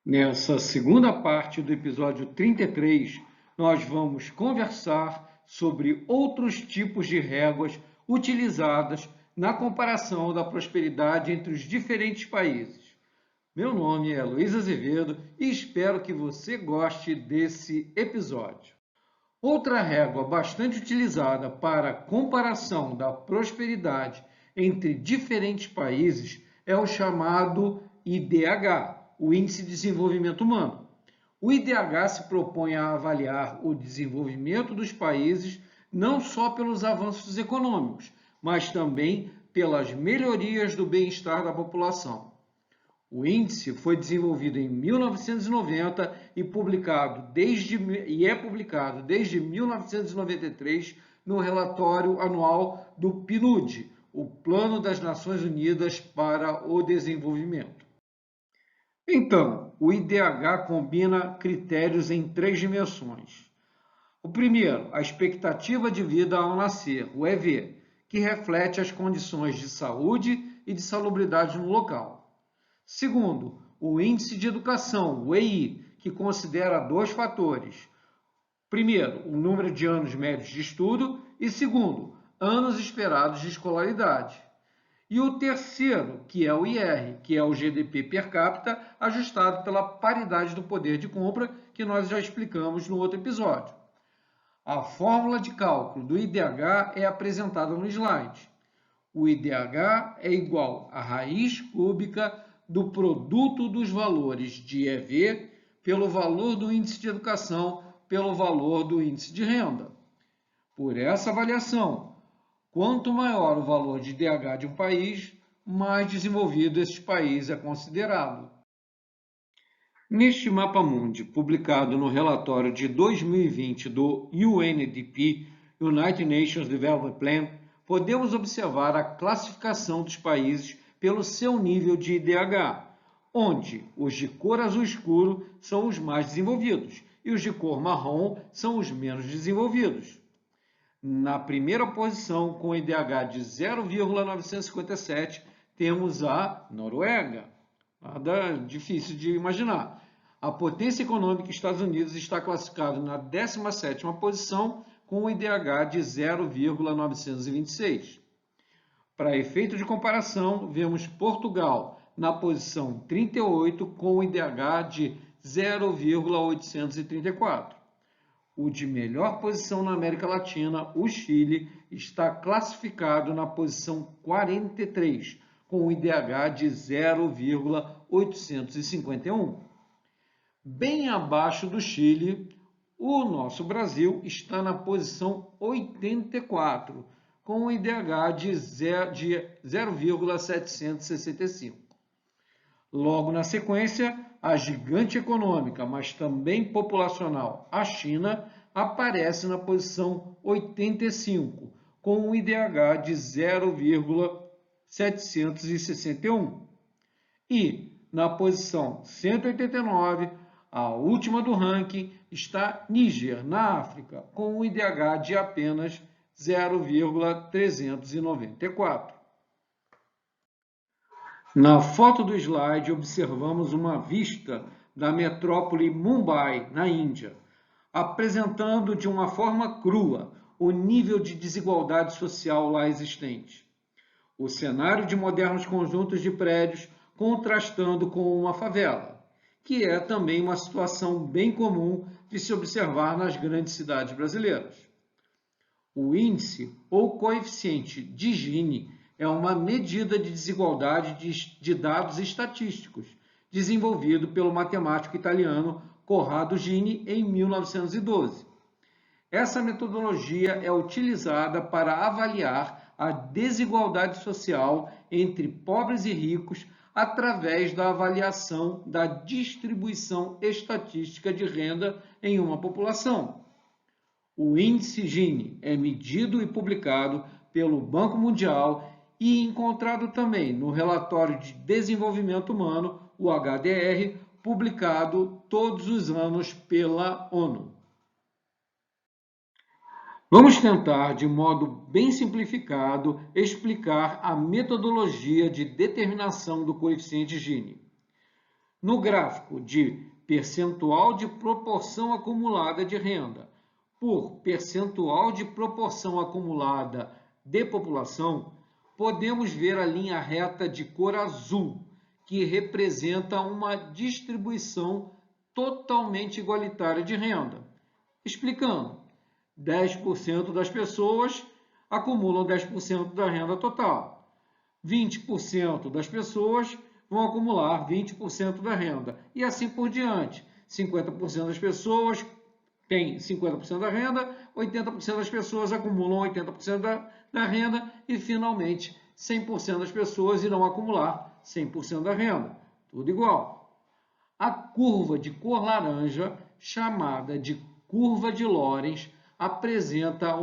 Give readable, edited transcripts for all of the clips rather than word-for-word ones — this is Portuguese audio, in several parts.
Nessa segunda parte do episódio 33, nós vamos conversar sobre outros tipos de réguas utilizadas na comparação da prosperidade entre os diferentes países. Meu nome é Luiz Azevedo e espero que você goste desse episódio. Outra régua bastante utilizada para comparação da prosperidade entre diferentes países é o chamado IDH, o Índice de Desenvolvimento Humano. O IDH se propõe a avaliar o desenvolvimento dos países não só pelos avanços econômicos, mas também pelas melhorias do bem-estar da população. O índice foi desenvolvido em 1990 e é publicado desde 1993 no relatório anual do PNUD, o Plano das Nações Unidas para o Desenvolvimento. Então, o IDH combina critérios em três dimensões. O primeiro, a expectativa de vida ao nascer, o EV, que reflete as condições de saúde e de salubridade no local. Segundo, o Índice de Educação, o EI, que considera dois fatores. Primeiro, o número de anos médios de estudo e segundo, anos esperados de escolaridade. E o terceiro, que é o IR, que é o GDP per capita, ajustado pela paridade do poder de compra, que nós já explicamos no outro episódio. A fórmula de cálculo do IDH é apresentada no slide. O IDH é igual à raiz cúbica do produto dos valores de EV pelo valor do índice de educação pelo valor do índice de renda. Por essa avaliação, quanto maior o valor de IDH de um país, mais desenvolvido esse país é considerado. Neste Mapa Mundi, publicado no relatório de 2020 do UNDP, United Nations Development Plan, podemos observar a classificação dos países pelo seu nível de IDH, onde os de cor azul escuro são os mais desenvolvidos e os de cor marrom são os menos desenvolvidos. Na primeira posição, com IDH de 0,957, temos a Noruega. Nada difícil de imaginar. A potência econômica Estados Unidos está classificado na 17ª posição, com o IDH de 0,926. Para efeito de comparação, vemos Portugal na posição 38 com o IDH de 0,834. O de melhor posição na América Latina, o Chile, está classificado na posição 43, com o IDH de 0,851. Bem abaixo do Chile, o nosso Brasil está na posição 84, com o IDH de 0,765. Logo na sequência, a gigante econômica, mas também populacional, a China, aparece na posição 85, com um IDH de 0,761. E, na posição 189, a última do ranking, está Níger, na África, com um IDH de apenas 0,394. Na foto do slide, observamos uma vista da metrópole Mumbai, na Índia, apresentando de uma forma crua o nível de desigualdade social lá existente. O cenário de modernos conjuntos de prédios contrastando com uma favela, que é também uma situação bem comum de se observar nas grandes cidades brasileiras. O índice ou coeficiente de Gini é uma medida de desigualdade de dados estatísticos, desenvolvido pelo matemático italiano Corrado Gini em 1912. Essa metodologia é utilizada para avaliar a desigualdade social entre pobres e ricos através da avaliação da distribuição estatística de renda em uma população. O índice Gini é medido e publicado pelo Banco Mundial e encontrado também no Relatório de Desenvolvimento Humano, o HDR, publicado todos os anos pela ONU. Vamos tentar, de modo bem simplificado, explicar a metodologia de determinação do coeficiente Gini. No gráfico de percentual de proporção acumulada de renda por percentual de proporção acumulada de população, podemos ver a linha reta de cor azul, que representa uma distribuição totalmente igualitária de renda. Explicando, 10% das pessoas acumulam 10% da renda total. 20% das pessoas vão acumular 20% da renda. E assim por diante. 50% das pessoas têm 50% da renda, 80% das pessoas acumulam 80% da renda e, finalmente, 100% das pessoas irão acumular 100% da renda. Tudo igual. A curva de cor laranja, chamada de curva de Lorenz, apresenta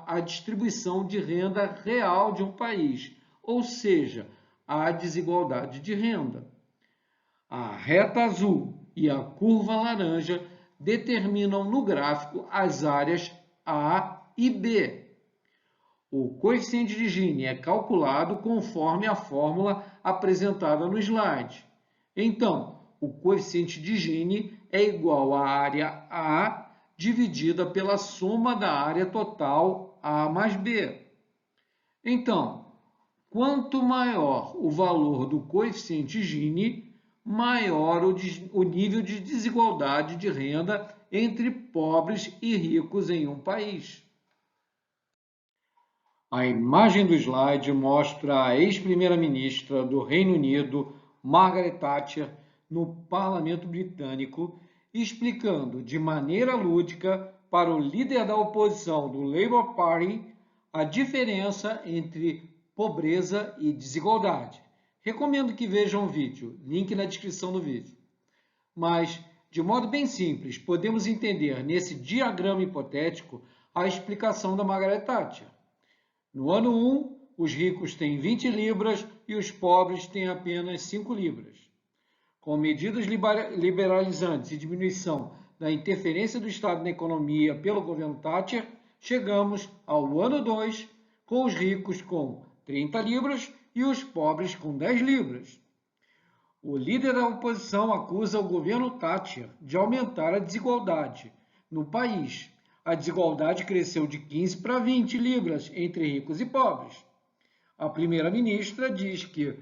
a distribuição de renda real de um país, ou seja, a desigualdade de renda. A reta azul e a curva laranja determinam no gráfico as áreas A e B. O coeficiente de Gini é calculado conforme a fórmula apresentada no slide. Então, o coeficiente de Gini é igual à área A dividida pela soma da área total A mais B. Então, quanto maior o valor do coeficiente Gini, maior o nível de desigualdade de renda entre pobres e ricos em um país. A imagem do slide mostra a ex-primeira-ministra do Reino Unido, Margaret Thatcher, no Parlamento Britânico, explicando de maneira lúdica para o líder da oposição do Labour Party a diferença entre pobreza e desigualdade. Recomendo que vejam o vídeo, link na descrição do vídeo. Mas, de modo bem simples, podemos entender nesse diagrama hipotético a explicação da Margaret Thatcher. No ano 1, os ricos têm 20 libras e os pobres têm apenas 5 libras. Com medidas liberalizantes e diminuição da interferência do Estado na economia pelo governo Thatcher, chegamos ao ano 2 com os ricos com 30 libras e os pobres com 10 libras. O líder da oposição acusa o governo Thatcher de aumentar a desigualdade no país. A desigualdade cresceu de 15 para 20 libras entre ricos e pobres. A primeira-ministra diz que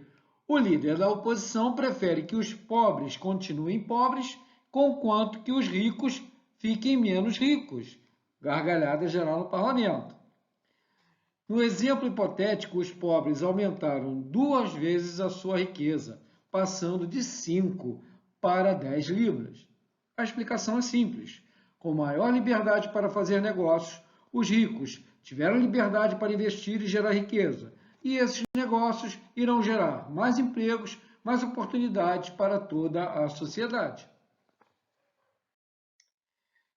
o líder da oposição prefere que os pobres continuem pobres, conquanto que os ricos fiquem menos ricos. Gargalhada geral no parlamento. No exemplo hipotético, os pobres aumentaram 2 vezes a sua riqueza, passando de 5 para 10 libras. A explicação é simples. Com maior liberdade para fazer negócios, os ricos tiveram liberdade para investir e gerar riqueza. E esses negócios irão gerar mais empregos, mais oportunidades para toda a sociedade.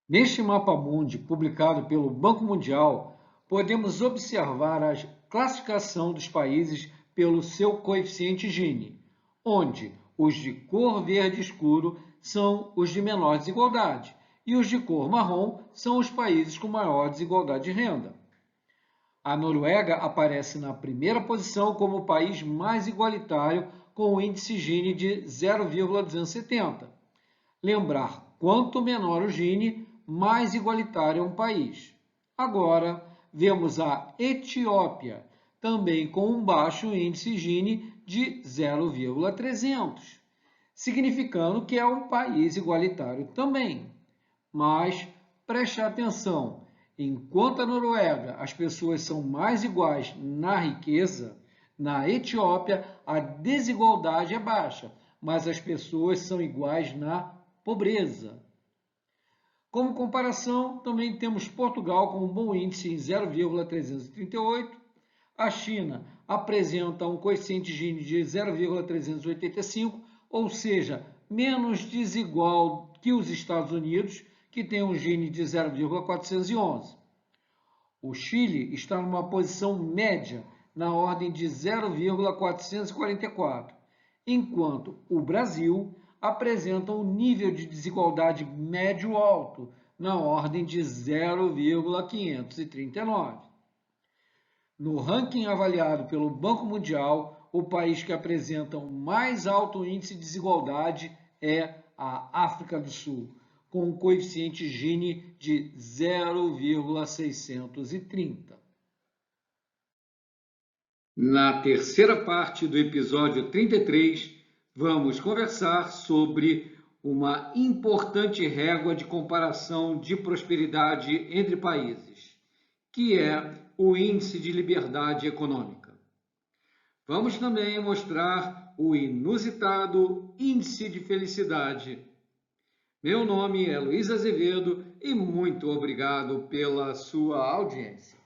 Neste mapa mundi publicado pelo Banco Mundial, podemos observar a classificação dos países pelo seu coeficiente Gini, onde os de cor verde escuro são os de menor desigualdade e os de cor marrom são os países com maior desigualdade de renda. A Noruega aparece na primeira posição como o país mais igualitário, com o índice Gini de 0,270. Lembrar, quanto menor o Gini, mais igualitário é um país. Agora, vemos a Etiópia, também com um baixo índice Gini de 0,300, significando que é um país igualitário também. Mas, preste atenção, enquanto a Noruega as pessoas são mais iguais na riqueza, na Etiópia a desigualdade é baixa, mas as pessoas são iguais na pobreza. Como comparação, também temos Portugal com um bom índice em 0,338, a China apresenta um coeficiente Gini de 0,385, ou seja, menos desigual que os Estados Unidos, que tem um Gini de 0,411. O Chile está numa posição média na ordem de 0,444, enquanto o Brasil apresenta um nível de desigualdade médio-alto na ordem de 0,539. No ranking avaliado pelo Banco Mundial, o país que apresenta o mais alto índice de desigualdade é a África do Sul, com um coeficiente Gini de 0,630. Na terceira parte do episódio 33, vamos conversar sobre uma importante régua de comparação de prosperidade entre países, que é o Índice de Liberdade Econômica. Vamos também mostrar o inusitado Índice de Felicidade. Meu nome é Luiz Azevedo e muito obrigado pela sua audiência.